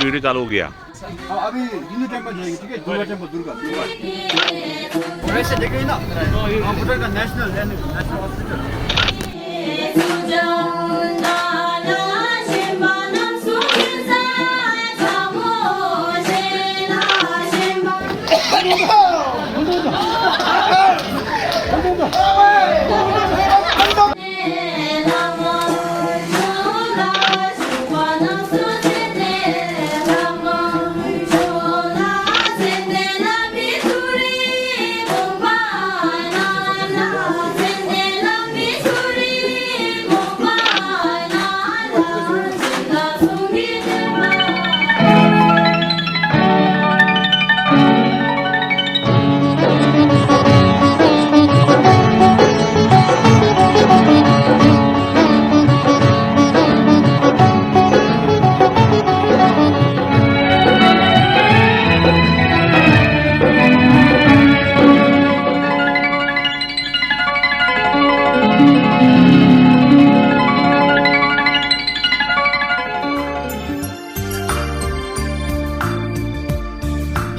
Video चालू हो गया। अभी हिंदू टेम्पल जाएगी, ठीक है? दुर्गा टेम्पल, दुर्गा वैसे देखेंगे ना, भूटान का नेशनल हॉस्पिटल।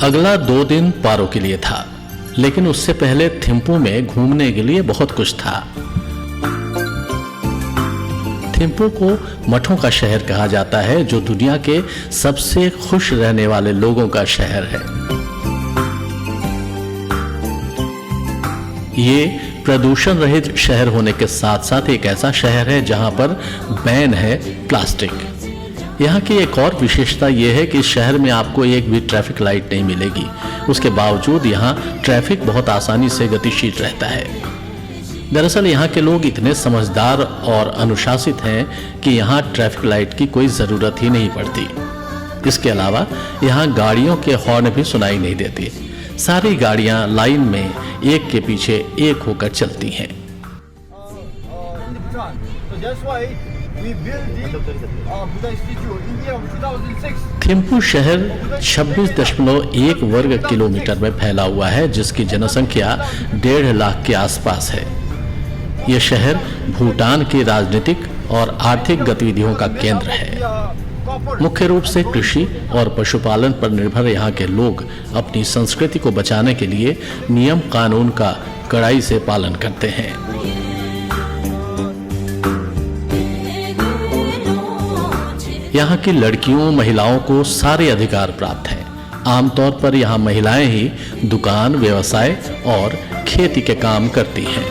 अगला 2 दिन पारो के लिए था, लेकिन उससे पहले थिम्पू में घूमने के लिए बहुत कुछ था। थिम्पू को मठों का शहर कहा जाता है, जो दुनिया के सबसे खुश रहने वाले लोगों का शहर है। ये प्रदूषण रहित शहर होने के साथ साथ एक ऐसा शहर है जहां पर बैन है प्लास्टिक। यहाँ की एक और विशेषता यह है कि इस शहर में आपको एक भी ट्रैफिक लाइट नहीं मिलेगी। उसके बावजूद यहाँ ट्रैफिक बहुत आसानी से गतिशील रहता है। दरअसल यहाँ के लोग इतने समझदार और अनुशासित हैं कि यहाँ ट्रैफिक लाइट की कोई ज़रूरत ही नहीं पड़ती। इसके अलावा यहाँ गाड़ियों के हॉर्न भी सुनाई नहीं देते। सारी गाड़ियाँ लाइन में एक के पीछे एक होकर चलती हैं। थिम्पू शहर 26.1 वर्ग किलोमीटर में फैला हुआ है, जिसकी जनसंख्या 1.5 लाख के आसपास है। यह शहर भूटान की राजनीतिक और आर्थिक गतिविधियों का केंद्र है। मुख्य रूप से कृषि और पशुपालन पर निर्भर यहाँ के लोग अपनी संस्कृति को बचाने के लिए नियम कानून का कड़ाई से पालन करते हैं। यहाँ की लड़कियों महिलाओं को सारे अधिकार प्राप्त हैं। आमतौर पर यहाँ महिलाएं ही दुकान, व्यवसाय और खेती के काम करती हैं।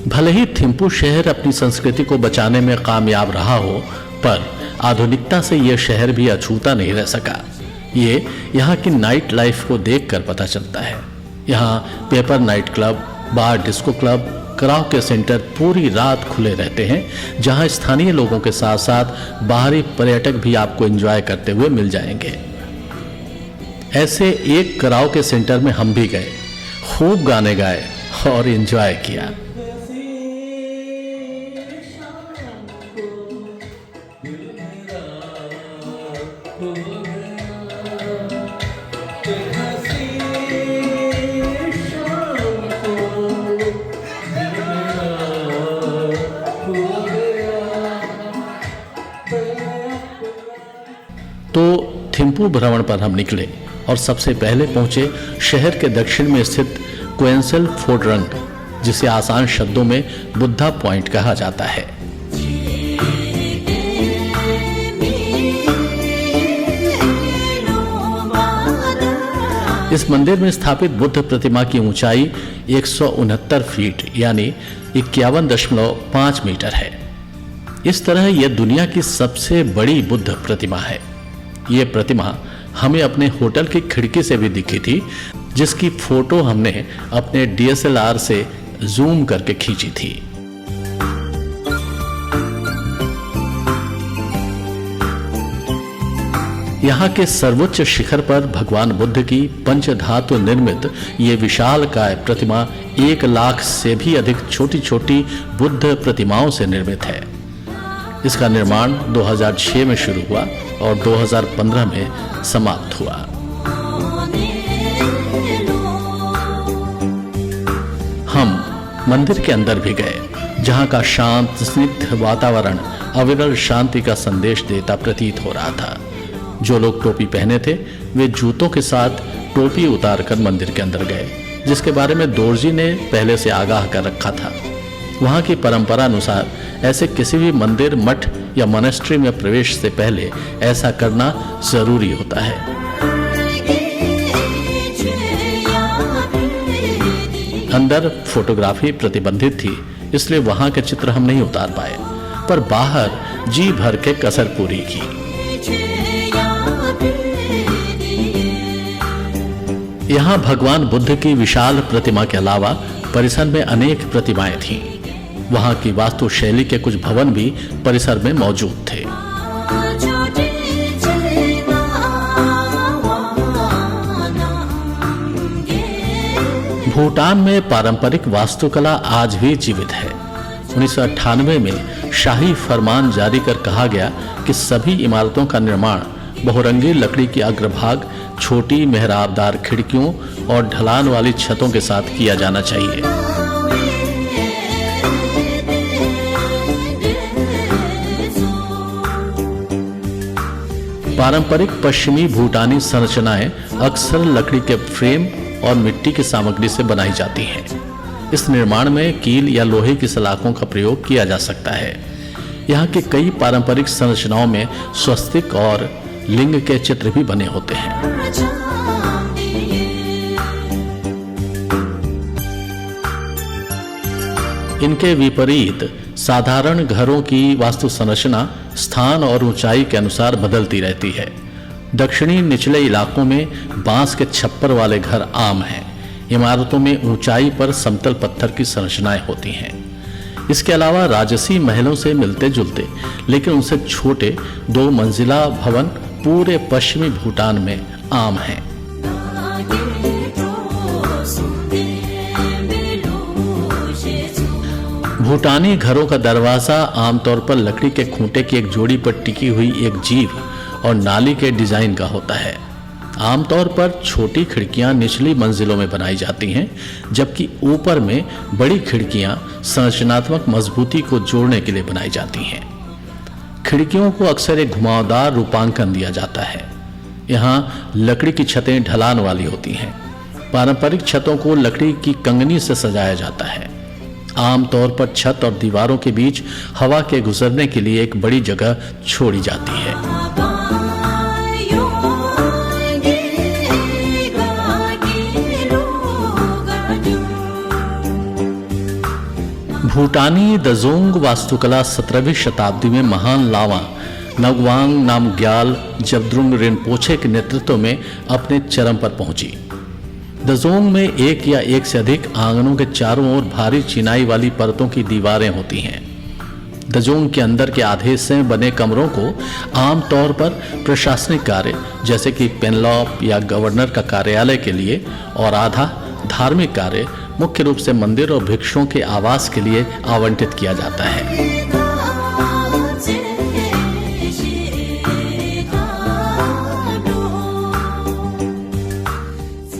भले ही थिम्पू शहर अपनी संस्कृति को बचाने में कामयाब रहा हो, पर आधुनिकता से यह शहर भी अछूता नहीं रह सका। ये यहाँ की नाइट लाइफ को देखकर पता चलता है। यहाँ पेपर नाइट क्लब, बार, डिस्को क्लब, कराओके सेंटर पूरी रात खुले रहते हैं, जहां स्थानीय लोगों के साथ साथ बाहरी पर्यटक भी आपको एंजॉय करते हुए मिल जाएंगे। ऐसे एक कराओके सेंटर में हम भी गए, खूब गाने गाए और एंजॉय किया। तो थिम्पू भ्रमण पर हम निकले और सबसे पहले पहुंचे शहर के दक्षिण में स्थित क्वेंसल फोडरंग, जिसे आसान शब्दों में बुद्धा पॉइंट कहा जाता है। इस मंदिर में स्थापित बुद्ध प्रतिमा की ऊंचाई 169 फीट यानी 51.5 मीटर है। इस तरह यह दुनिया की सबसे बड़ी बुद्ध प्रतिमा है। ये प्रतिमा हमें अपने होटल की खिड़की से भी दिखी थी, जिसकी फोटो हमने अपने DSLR से जूम करके खींची थी। यहाँ के सर्वोच्च शिखर पर भगवान बुद्ध की पंचधातु निर्मित ये विशालकाय प्रतिमा 1 लाख से भी अधिक छोटी छोटी बुद्ध प्रतिमाओं से निर्मित है। इसका निर्माण 2006 में शुरू हुआ और 2015 में समाप्त हुआ। हम मंदिर के अंदर भी गए, जहां का शांत स्निग्ध वातावरण अविरल शांति का संदेश देता प्रतीत हो रहा था। जो लोग टोपी पहने थे वे जूतों के साथ टोपी उतारकर मंदिर के अंदर गए, जिसके बारे में दोरजी ने पहले से आगाह कर रखा था। वहां की परंपरा अनुसार ऐसे किसी भी मंदिर, मठ या मॉनेस्ट्री में प्रवेश से पहले ऐसा करना जरूरी होता है। अंदर फोटोग्राफी प्रतिबंधित थी, इसलिए वहां के चित्र हम नहीं उतार पाए, पर बाहर जी भर के कसर पूरी की। यहाँ भगवान बुद्ध की विशाल प्रतिमा के अलावा परिसर में अनेक प्रतिमाएं थीं। वहां की वास्तु शैली के कुछ भवन भी परिसर में मौजूद थे। भूटान में पारंपरिक वास्तुकला आज भी जीवित है। 1998 में शाही फरमान जारी कर कहा गया कि सभी इमारतों का निर्माण बहुरंगी लकड़ी की अग्रभाग, छोटी मेहराबदार खिड़कियों और ढलान वाली छतों के साथ किया जाना चाहिए। पारंपरिक पश्चिमी भूटानी संरचनाएं अक्सर लकड़ी के फ्रेम और मिट्टी की सामग्री से बनाई जाती हैं। इस निर्माण में कील या लोहे की सलाखों का प्रयोग किया जा सकता है। यहाँ की कई पारंपरिक संरचनाओं में स्वस्तिक और लिंग के चित्र भी बने होते हैं। इनके विपरीत साधारण घरों की वास्तु संरचना स्थान और ऊंचाई के अनुसार बदलती रहती है। दक्षिणी निचले इलाकों में बांस के छप्पर वाले घर आम हैं। इमारतों में ऊंचाई पर समतल पत्थर की संरचनाएं होती हैं। इसके अलावा राजसी महलों से मिलते जुलते लेकिन उनसे छोटे 2 मंजिला भवन पूरे पश्चिमी भूटान में आम हैं। भूटानी घरों का दरवाजा आमतौर पर लकड़ी के खूंटे की एक जोड़ी पर टिकी हुई एक जीभ और नाली के डिजाइन का होता है। आमतौर पर छोटी खिड़कियां निचली मंजिलों में बनाई जाती हैं, जबकि ऊपर में बड़ी खिड़कियां संरचनात्मक मजबूती को जोड़ने के लिए बनाई जाती हैं। खिड़कियों को अक्सर एक घुमावदार रूपांकन दिया जाता है। यहाँ लकड़ी की छतें ढलान वाली होती हैं। पारंपरिक छतों को लकड़ी की कंगनी से सजाया जाता है। आमतौर पर छत और दीवारों के बीच हवा के गुजरने के लिए एक बड़ी जगह छोड़ी जाती है। भूटानी दजोंग वास्तुकला 17वीं शताब्दी में महान लावा नगवांग नामग्याल जबद्रुंग रिनपोछे के नेतृत्व में अपने चरम पर पहुंची। दजोंग में एक या एक से अधिक आंगनों के चारों ओर भारी चिनाई वाली परतों की दीवारें होती हैं। दजोंग के अंदर के आधे हिस्से में बने कमरों को आमतौर पर प्रशासनिक कार्य जैसे कि पेनलॉप या गवर्नर का कार्यालय के लिए और आधा धार्मिक कार्य मुख्य रूप से मंदिर और भिक्षुओं के आवास के लिए आवंटित किया जाता है।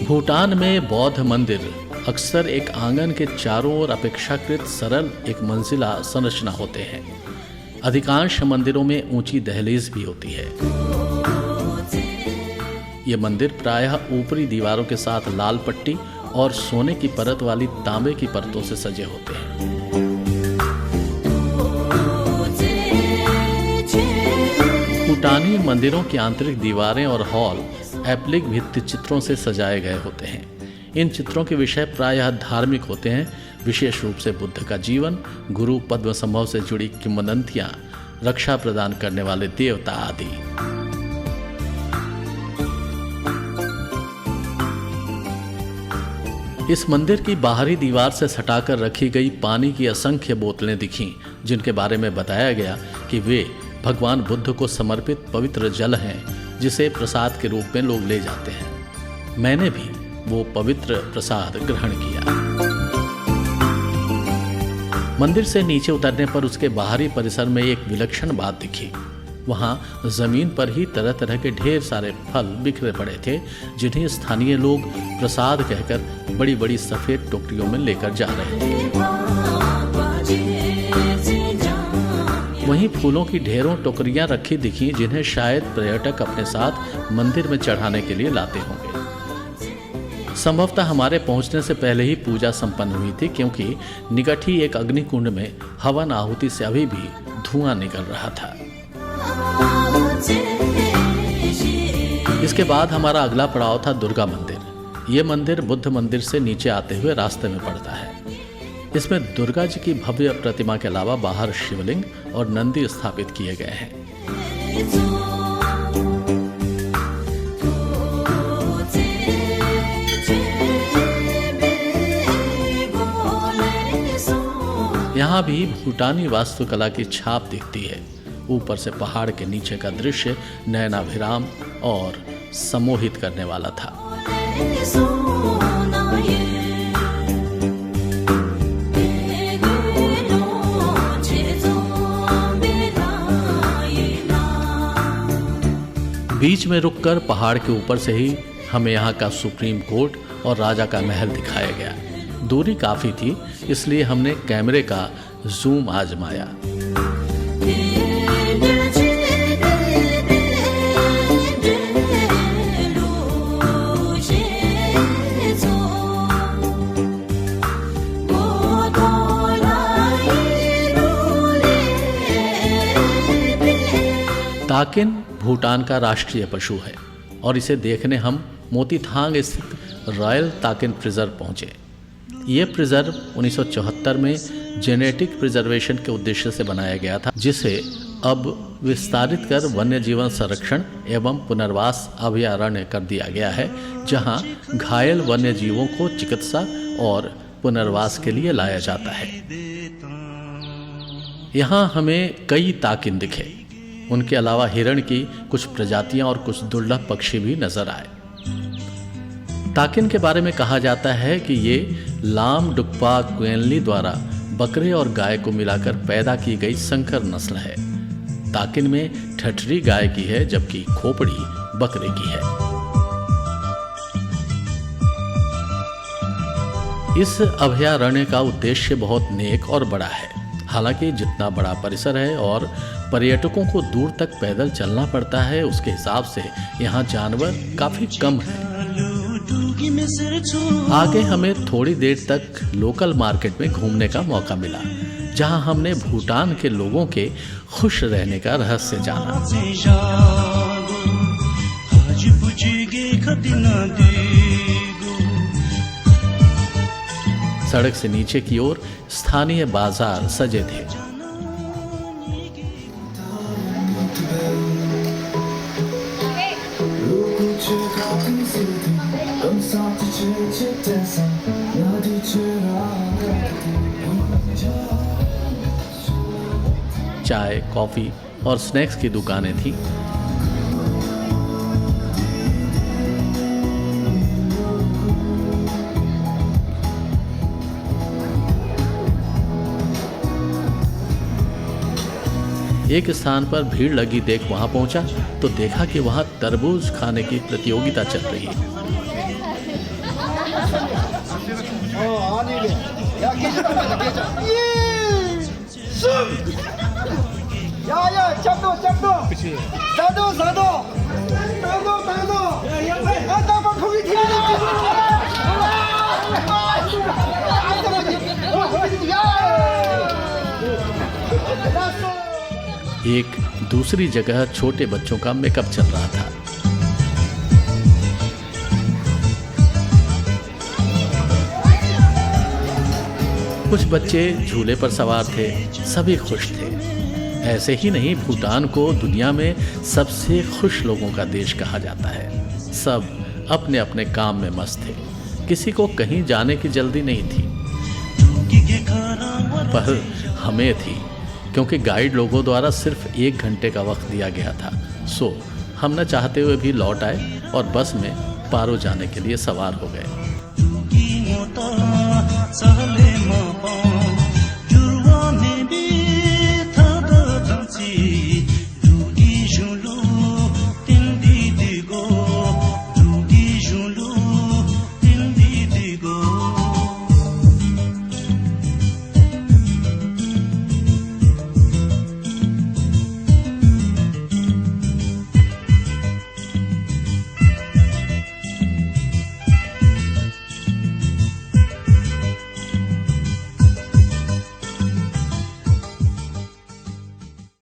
भूटान में बौद्ध मंदिर अक्सर एक आंगन के चारों ओर अपेक्षाकृत सरल एक मंजिला संरचना होते हैं। अधिकांश मंदिरों में ऊंची दहलीज भी होती है। ये मंदिर प्रायः ऊपरी दीवारों के साथ लाल पट्टी और सोने की परत वाली तांबे की परतों से सजे होते हैं। भूटानी मंदिरों की आंतरिक दीवारें और हॉल एप्लिक भित्ति चित्रों से सजाए गए होते हैं। इन चित्रों के विषय प्रायः धार्मिक होते हैं, विशेष रूप से बुद्ध का जीवन, गुरु पद्म संभव से जुड़ी किंवदंतियां, रक्षा प्रदान करने वाले देवता आदि। इस मंदिर की बाहरी दीवार से सटाकर रखी गई पानी की असंख्य बोतलें दिखीं, जिनके बारे में बताया गया कि वे भगवान बुद्ध को समर्पित पवित्र जल हैं, जिसे प्रसाद के रूप में लोग ले जाते हैं। मैंने भी वो पवित्र प्रसाद ग्रहण किया। मंदिर से नीचे उतरने पर उसके बाहरी परिसर में एक विलक्षण बात दिखी। वहाँ ज़मीन पर ही तरह तरह के ढेर सारे फल बिखरे पड़े थे, जिन्हें स्थानीय लोग प्रसाद कहकर बड़ी बड़ी सफ़ेद टोकरियों में लेकर जा रहे थे। वहीं फूलों की ढेरों टोकरियां रखी दिखी, जिन्हें शायद पर्यटक अपने साथ मंदिर में चढ़ाने के लिए लाते होंगे। संभवतः हमारे पहुंचने से पहले ही पूजा संपन्न हुई थी, क्योंकि निकट ही एक अग्निकुंड में हवन आहुति से अभी भी धुआं निकल रहा था। इसके बाद हमारा अगला पड़ाव था दुर्गा मंदिर। ये मंदिर बुद्ध मंदिर से नीचे आते हुए रास्ते में पड़ता है। इसमें दुर्गा जी की भव्य प्रतिमा के अलावा बाहर शिवलिंग और नंदी स्थापित किए गए हैं। यहाँ भी भूटानी वास्तुकला की छाप दिखती है। ऊपर से पहाड़ के नीचे का दृश्य नयनाभिराम और सम्मोहित करने वाला था। बीच में रुककर पहाड़ के ऊपर से ही हमें यहाँ का सुप्रीम कोर्ट और राजा का महल दिखाया गया। दूरी काफ़ी थी, इसलिए हमने कैमरे का जूम आजमाया। ताकिन भूटान का राष्ट्रीय पशु है और इसे देखने हम मोतीथांग स्थित रॉयल ताकिन प्रिजर्व पहुंचे। ये प्रिजर्व 1974 में जेनेटिक प्रिजर्वेशन के उद्देश्य से बनाया गया था, जिसे अब विस्तारित कर वन्य जीवन संरक्षण एवं पुनर्वास अभयारण्य कर दिया गया है, जहां घायल वन्य जीवों को चिकित्सा और पुनर्वास के लिए लाया जाता है। यहाँ हमें कई ताकिन दिखे। उनके अलावा हिरण की कुछ प्रजातियां और कुछ दुर्लभ पक्षी भी नजर आए। ताकिन के बारे में कहा जाता है कि ये लाम डुक्पा क्वेनली द्वारा बकरे और गाय को मिलाकर पैदा की गई संकर नस्ल है। ताकिन में ठठरी गाय की है, जबकि खोपड़ी बकरे की है। इस अभयारण्य का उद्देश्य बहुत नेक और बड़ा है। हालांकि जितना बड़ा परिसर है और पर्यटकों को दूर तक पैदल चलना पड़ता है, उसके हिसाब से यहाँ जानवर काफी कम हैं। आगे हमें थोड़ी देर तक लोकल मार्केट में घूमने का मौका मिला, जहाँ हमने भूटान के लोगों के खुश रहने का रहस्य जाना। सड़क से नीचे की ओर स्थानीय बाजार सजे थे। चाय, कॉफी और स्नैक्स की दुकानें थीं। एक स्थान पर भीड़ लगी देख वहां पहुंचा तो देखा कि वहां तरबूज खाने की प्रतियोगिता चल रही है। एक दूसरी जगह छोटे बच्चों का मेकअप चल रहा था। कुछ बच्चे झूले पर सवार थे, सभी खुश थे। ऐसे ही नहीं, भूटान को दुनिया में सबसे खुश लोगों का देश कहा जाता है। सब अपने अपने काम में मस्त थे, किसी को कहीं जाने की जल्दी नहीं थी, पर हमें थी, क्योंकि गाइड लोगों द्वारा सिर्फ 1 घंटे का वक्त दिया गया था। सो हम न चाहते हुए भी लौट आए और बस में पारो जाने के लिए सवार हो गए।